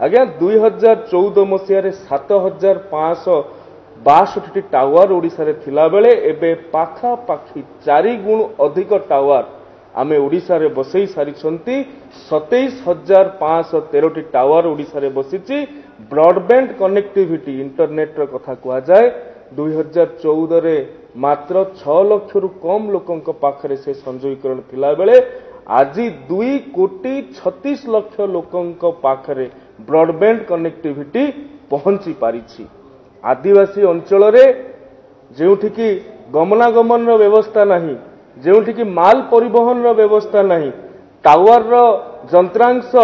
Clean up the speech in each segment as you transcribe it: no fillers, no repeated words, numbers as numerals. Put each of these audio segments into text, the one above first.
आज्ञा 2014 मसीह 7562 टावर ओडिशा रे थिला बेले एबे पाखा पाखी 4 गुण अधिक टावर आमे ओडिशा रे बसई सारी 27,513 टावर ओडिशा रे बसिची। ब्रॉडबैंड कनेक्टिविटी इंटरनेट रो कथा कुआ जाए 2014 रे मात्र 6 लाख रु कम लोकन पाखरे से संजोगीकरण थिला बेले आज 2,36,00,000 लोकन पाखरे ब्रॉडबैंड कनेक्टिविटी पहुंची पारिछि। आदिवासी अंचल रे जेउठिकी गमनागमन रो व्यवस्था नहीं, जेउठिकी माल परिवहन रो व्यवस्था नहीं, टावर रो जंत्रांश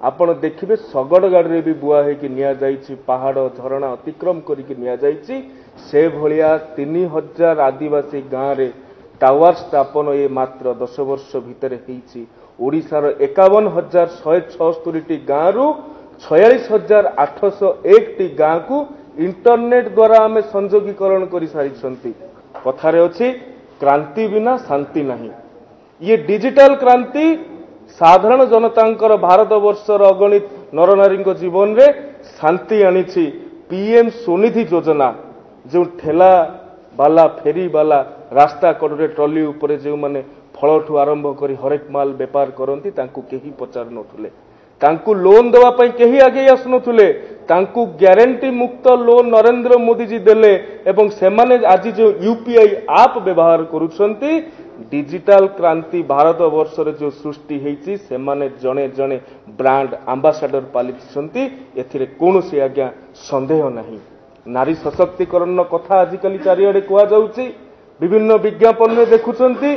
आपण देखिबे शगड़ गाड़ी रे भी बुआ है कि निया जाइछि, पहाड़ झरणा अतिक्रम करिके निया जाइछि। से भलिया 3000 आदिवासी गाँव रे टावर स्थापन ये मात्र 10 वर्ष भितर हेछि। ओडिशार 51,176 गाँव रु 46,801 गाँव को इंटरनेट द्वारा आमे संजोगीकरण करि सारिछंती। कथारे अछि क्रांति बिना शांति नहीं। ये डिजिटल क्रांति साधारण जनतांकर भारत वर्षर अगणित नरनारी जीवन रे शांति आनिछि। पीएम स्वनिधि योजना जो ठेला बाला फेरी बाला रास्ता कड़े ट्रली उपरे जो माने फलठू आरंभ करी हरेक माल बेपार करती केही पचार नथुले, तांकु लोन देवा पई केही आगे आसुनथुले, तांकु ग्यारंटी मुक्त लोन नरेंद्र मोदी जी देले एवं सेमाने आज जो यूपीआई आप व्यवहार करुछंती। डिजिटल क्रांति भारत वर्ष रे जो सृष्टि हेछि सेमाने जणे जणे ब्रांड एम्बेसडर पालिछंती, एथिरे कोनोसी आज्ञा संदेह नहीं। नारी सशक्तिकरण कथा आजिकली चारिआडे कुआ जाउछि, विभिन्न विज्ञापन में देखुछंती,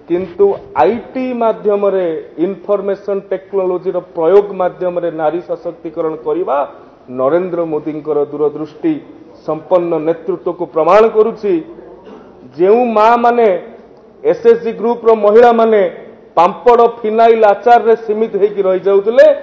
किंतु आईटी माध्यम रे इनफॉरमेशन टेक्नोलॉजी रो प्रयोग माध्यम रे नारी सशक्तिकरण करिबा नरेंद्र मोदी दूरदृष्टि संपन्न नेतृत्व को प्रमाण करुछि। जेउ मां माने एसएसजी ग्रुप रो महिला माने पांपड़ फिनाइल आचार रे सीमित हेकि रहि जाउतले,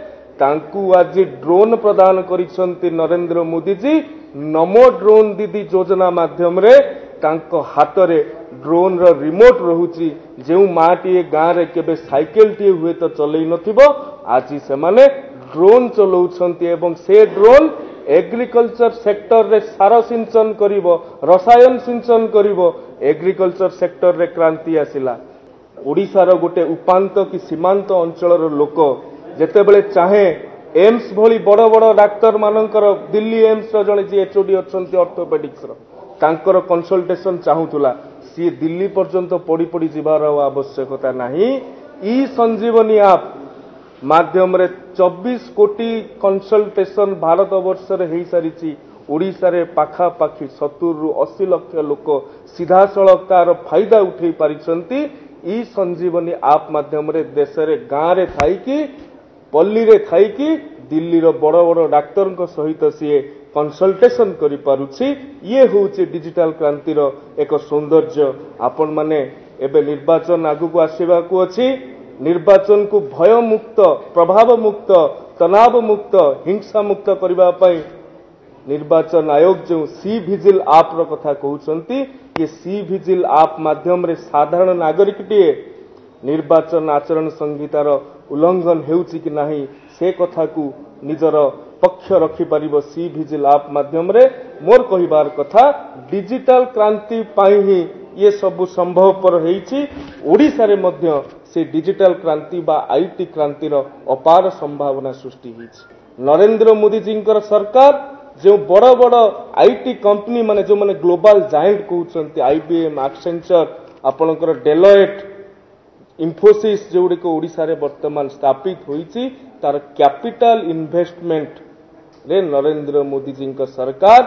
तांकु आज ड्रोन प्रदान करिसंती नरेंद्र मोदी जी। नमो ड्रोन दीदी योजना माध्यम रे तांको हाथ रे ड्रोन रो रिमोट रहुची। जेउ माटी गाँ रे केबे साइकेल टी हुए तो चलई नथिबो, आज से माने ड्रोन चलाउछंती एवं से ड्रोन एग्रीकल्चर सेक्टर रे सार सिंचन करिवो, रसायन सिंचन करिवो। एग्रीकल्चर सेक्टर रे क्रांति आसिला। ओडिशार गोटे उपांत कि सीमांत अंचलर लोक जेतेबेले चाहे एम्स भली बड़ बड़ डाक्टर मानकर दिल्ली एम्स रो जणे जी एचओडी अछंती ऑर्थोपेडिक्स रो तांकर कंसल्टेशन चाहूतला, सी दिल्ली पर्यंत पड़ी पड़ी जीवार आवश्यकता नहीं। ई संजीवनी ऐप माध्यम रे 24 कोटी कंसल्टेशन भारत वर्ष रे हेई सारिची। ओडिशा रे पाखा पाखी 70 रु 80 लाख लोक सीधा सड़क तार फायदा उठै पारिछंती। ई संजीवनी ऐप माध्यम रे देश रे गाँ रे थाई कि पल्ली रे थाई कि दिल्ली रो बड़ बड़ डाक्टर सहित सी कंसल्टेशन करि पारुछि। ये होउछि डिजिटल क्रांतिर एक सौंदर्य। आपण माने एबे निर्वाचन आगु को आसीबा को अछि, निर्वाचन को भय मुक्त, प्रभाव मुक्त, तनाव मुक्त, हिंसा मुक्त करबा पई निर्वाचन आयोग जो सी विजिल ऐप रो कथा कहउछंती। ये सी विजिल ऐप माध्यम रे साधारण नागरिक टिए निर्वाचन आचरण संहितार उल्लंघन हेउछि कि नाही से कथा को निजर पक्ष रखि परिबो सी विजिल ऐप माध्यम रे। मोर कहिबार कथा डिजिटल क्रांति पाई ही ये सब संभवपर हेछि। ओडिशा रे मध्य से डिजिटल क्रांति बा आईटी क्रांतिर अपार संभावना सृष्टि हेछि। नरेंद्र मोदी जी सरकार जो बड़ बड़ आईटी कंपनी माने जो माने ग्लोबल जायंट कहउछंती, आईबीएम, एक्सेंचर, आपनकर डेलॉयट, इन्फोसिस जोड़ी को ओडिशा रे वर्तमान स्थापित होईची, तार कैपिटल इन्वेस्टमेंट रे नरेंद्र मोदी जी सरकार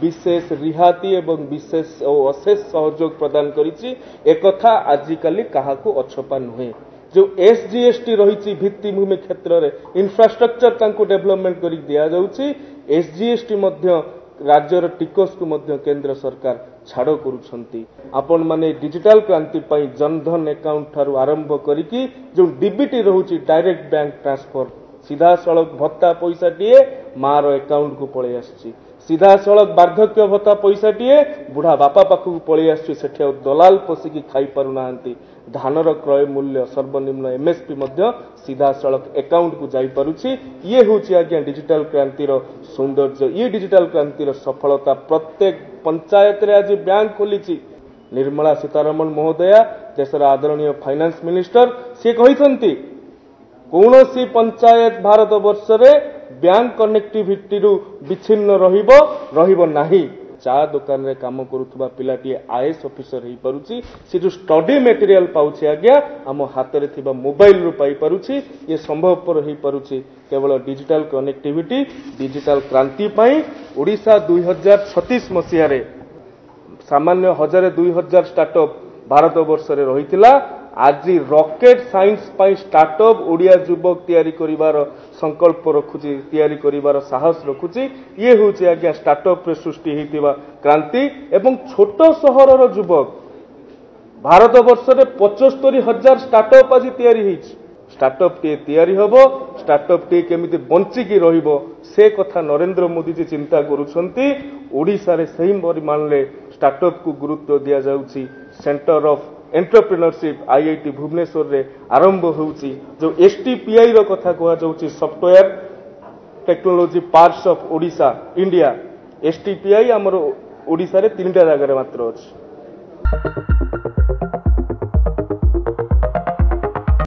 विशेष रिहाती एवं विशेष और अशेष सहयोग प्रदान करिची। एक कथा आजिकली काहाकू अछपा नुहे। जो एसजीएसटी रही भित्तिभूमि क्षेत्र रे इंफ्रास्ट्रक्चर तांको डेवलपमेंट करी दिया जाउची। एसजीएसटी मध्य राज्यर टिकस को मध्य केंद्र सरकार छाड़ करुछंती। आपण माने डिजिटल क्रांति पई जनधन अकाउंट ठारू आरंभ करिकी जो डीबीटी रहउची डायरेक्ट बैंक ट्रांसफर सीधा सड़क भत्ता पैसा टीए मार अकाउंट को पलि आसुची सीधा सड़क वार्धक्य भत्ता पैसाटीए बुढ़ा बापा पाखक पलि आसुची सेठी दलाल पशिकी खाई पारु नाहंती धानर क्रय मूल्य सर्वनिम्न एमएसपी मध्य सीधा सड़क अकाउंट को जाई पारुची ये होची आज्ञा डिजिटल क्रांतिर सौंदर्य ये डिजिटल क्रांतिर सफलता प्रत्येक पंचायत रे आज बैंक खोली निर्मला सीतारमण महोदया देशर आदरणीय फाइनान्स मिनिस्टर से कहिसंती कौनसी पंचायत भारत वर्ष रे बैंक कनेक्टिविटी रु विच्छिन्न रहिबो नाही चा दुकान रे काम करुवा पिलाटी आईएएस ऑफिसर हो पारुची से जो स्टडी मटेरियल पाउछि आज्ञा आम हाथ रे थिबा मोबाइल रु पाई पारुची ये संभवपर हो पारुची केवल डिजिटल कनेक्टिविटी डिजिटल क्रांति पई ओडिशा 2036 मसिया रे सामान्य 1000 स्टार्टअप भारत वर्ष रे रहितिला आज रॉकेट साइंस पाई स्टार्टअप ओडिया युवक तैयारी करिवार संकल्प रखुची तैयारी करिवार साहस रखुची ये होची आज्ञा स्टार्टअप रे सृष्टि हेतिबा क्रांति एवं छोट सहर रो युवक भारत वर्ष रे 75,000 स्टार्टअप आज तैयारी हेछि स्टार्टअप टे तैयारी हबो स्टार्टअप टे केमिति बंची की रहिबो से कथा नरेंद्र मोदी जी चिंता करूछंती ओडिसा रे सही परिमाण रे स्टार्टअप को गुरुत्व दिया जाउची centre of entrepreneurship IIT Bhubaneswar रे आरंभ होउची जो एसटीपीआई रो कथा कहवा जाउची software technology parks of Odisha India STPI हमर ओडिसा रे 3टा जगह रे मात्र अछि।